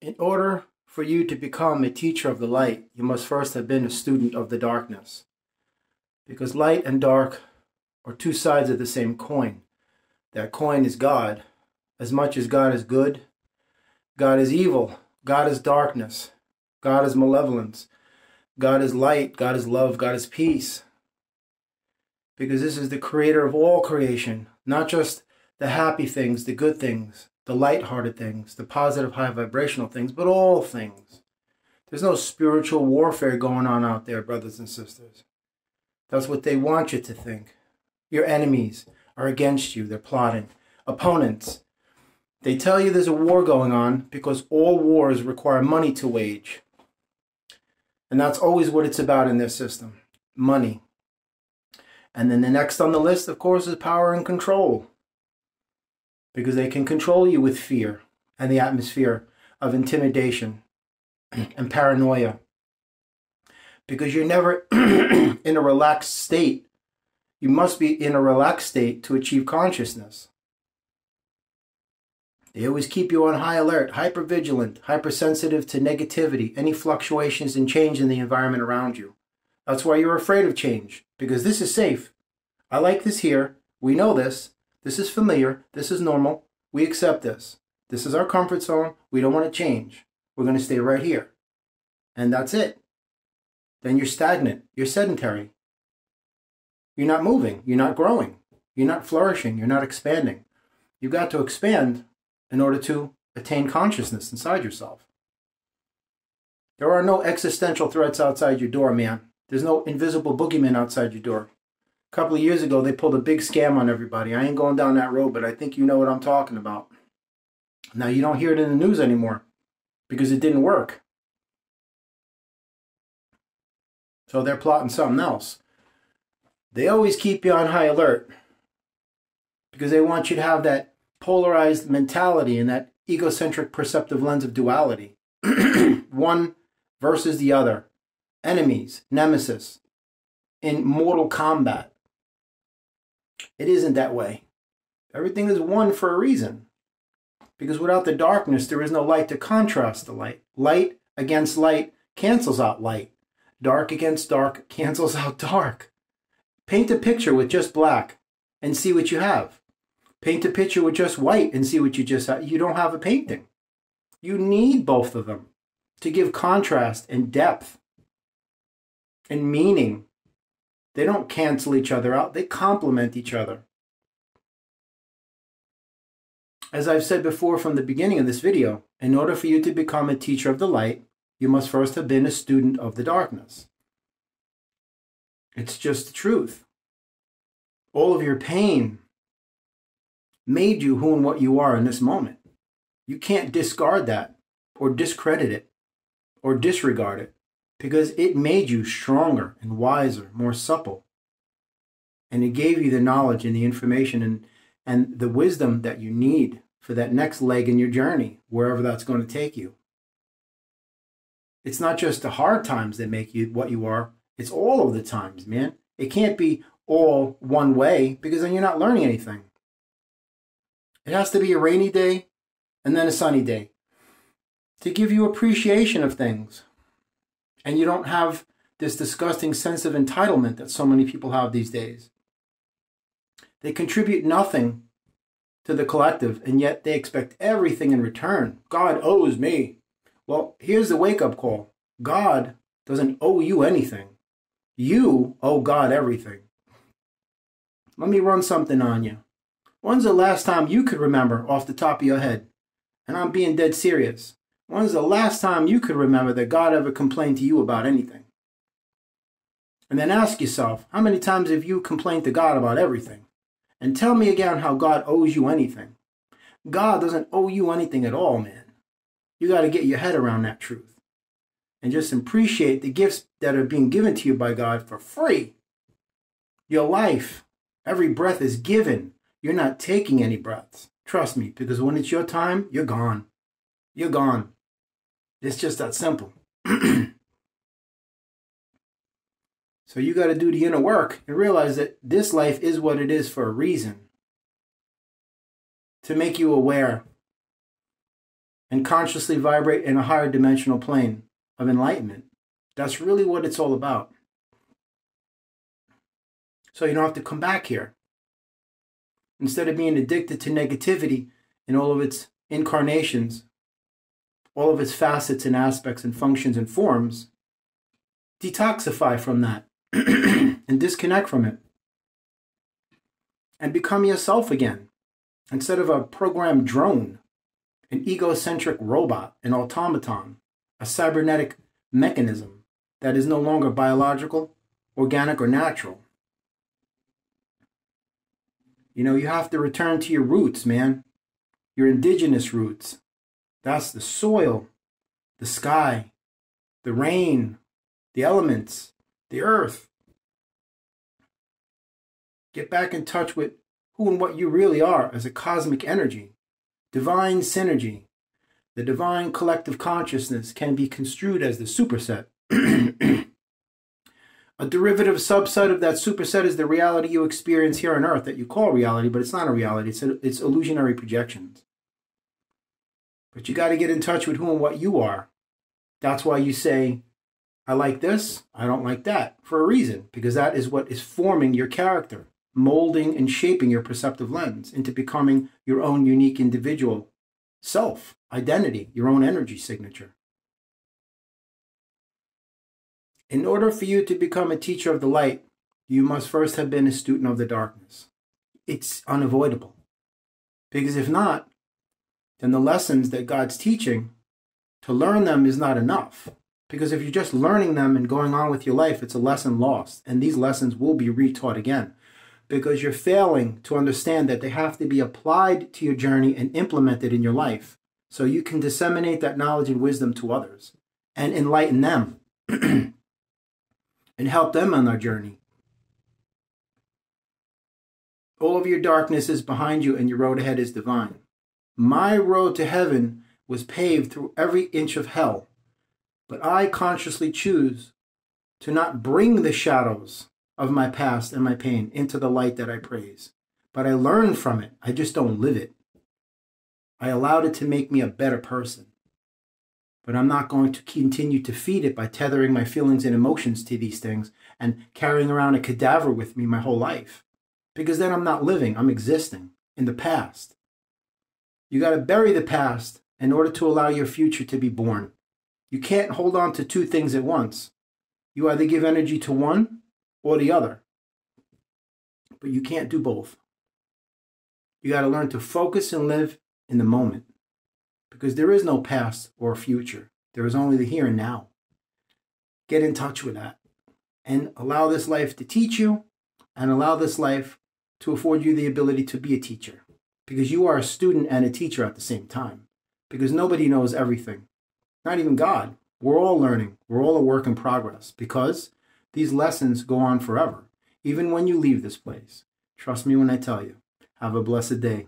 In order for you to become a teacher of the light, you must first have been a student of the darkness. Because light and dark are two sides of the same coin. That coin is God. As much as God is good, God is evil. God is darkness. God is malevolence. God is light. God is love. God is peace. Because this is the creator of all creation, not just the happy things, the good things, the light-hearted things, the positive, high vibrational things, but all things. There's no spiritual warfare going on out there, brothers and sisters. That's what they want you to think. Your enemies are against you. They're plotting. Opponents. They tell you there's a war going on because all wars require money to wage. And that's always what it's about in their system. Money. And then the next on the list, of course, is power and control. Because they can control you with fear and the atmosphere of intimidation and paranoia. Because you're never in a relaxed state. You must be in a relaxed state to achieve consciousness. They always keep you on high alert, hypervigilant, hypersensitive to negativity, any fluctuations and change in the environment around you. That's why you're afraid of change, because this is safe. I like this here. We know this. This is familiar. This is normal. We accept this. This is our comfort zone. We don't want to change. We're going to stay right here. And that's it. Then you're stagnant. You're sedentary. You're not moving. You're not growing. You're not flourishing. You're not expanding. You've got to expand in order to attain consciousness inside yourself. There are no existential threats outside your door, man. There's no invisible boogeyman outside your door. A couple of years ago, they pulled a big scam on everybody. I ain't going down that road, but I think you know what I'm talking about. Now, you don't hear it in the news anymore because it didn't work. So they're plotting something else. They always keep you on high alert because they want you to have that polarized mentality and that egocentric perceptive lens of duality. One versus the other. Enemies, nemesis, in mortal combat. It isn't that way. Everything is one for a reason. Because without the darkness, there is no light to contrast the light. Light against light cancels out light. Dark against dark cancels out dark. Paint a picture with just black and see what you have. Paint a picture with just white and see what you just have. You don't have a painting. You need both of them to give contrast and depth and meaning. They don't cancel each other out. They complement each other. As I've said before from the beginning of this video, in order for you to become a teacher of the light, you must first have been a student of the darkness. It's just the truth. All of your pain made you who and what you are in this moment. You can't discard that or discredit it or disregard it because it made you stronger and wiser, more supple. And it gave you the knowledge and the information and the wisdom that you need for that next leg in your journey, wherever that's going to take you. It's not just the hard times that make you what you are. It's all of the times, man. It can't be all one way because then you're not learning anything. It has to be a rainy day and then a sunny day to give you appreciation of things. And you don't have this disgusting sense of entitlement that so many people have these days. They contribute nothing to the collective, and yet they expect everything in return. God owes me. Well, here's the wake-up call. God doesn't owe you anything. You owe God everything. Let me run something on you. When's the last time you could remember off the top of your head? And I'm being dead serious. When's the last time you could remember that God ever complained to you about anything? And then ask yourself, how many times have you complained to God about everything? And tell me again how God owes you anything. God doesn't owe you anything at all, man. You got to get your head around that truth. And just appreciate the gifts that are being given to you by God for free. Your life, every breath is given. You're not taking any breaths. Trust me, because when it's your time, you're gone. You're gone. It's just that simple. So you got to do the inner work and realize that this life is what it is for a reason. To make you aware and consciously vibrate in a higher dimensional plane of enlightenment. That's really what it's all about. So you don't have to come back here. Instead of being addicted to negativity in all of its incarnations, all of its facets and aspects and functions and forms, detoxify from that and disconnect from it and become yourself again. Instead of a programmed drone, an egocentric robot, an automaton, a cybernetic mechanism that is no longer biological, organic, or natural. You have to return to your roots, man. Your indigenous roots. That's the soil, the sky, the rain, the elements, the earth. Get back in touch with who and what you really are as a cosmic energy. Divine synergy. The divine collective consciousness can be construed as the superset. A derivative subset of that superset is the reality you experience here on Earth that you call reality, but it's not a reality. It's illusionary projections. But you got to get in touch with who and what you are. That's why you say, I like this, I don't like that, for a reason, because that is what is forming your character, molding and shaping your perceptive lens into becoming your own unique individual self, identity, your own energy signature. In order for you to become a teacher of the light, you must first have been a student of the darkness. It's unavoidable. Because if not, then the lessons that God's teaching, to learn them is not enough. Because if you're just learning them and going on with your life, it's a lesson lost. And these lessons will be retaught again. Because you're failing to understand that they have to be applied to your journey and implemented in your life. So you can disseminate that knowledge and wisdom to others and enlighten them. And help them on their journey. All of your darkness is behind you and your road ahead is divine. My road to heaven was paved through every inch of hell, but I consciously choose to not bring the shadows of my past and my pain into the light that I praise. But I learn from it. I just don't live it. I allowed it to make me a better person. But I'm not going to continue to feed it by tethering my feelings and emotions to these things and carrying around a cadaver with me my whole life. Because then I'm not living, I'm existing in the past. You got to bury the past in order to allow your future to be born. You can't hold on to two things at once. You either give energy to one or the other. But you can't do both. You got to learn to focus and live in the moment. Because there is no past or future. There is only the here and now. Get in touch with that. And allow this life to teach you. And allow this life to afford you the ability to be a teacher. Because you are a student and a teacher at the same time. Because nobody knows everything. Not even God. We're all learning. We're all a work in progress. Because these lessons go on forever. Even when you leave this place. Trust me when I tell you. Have a blessed day.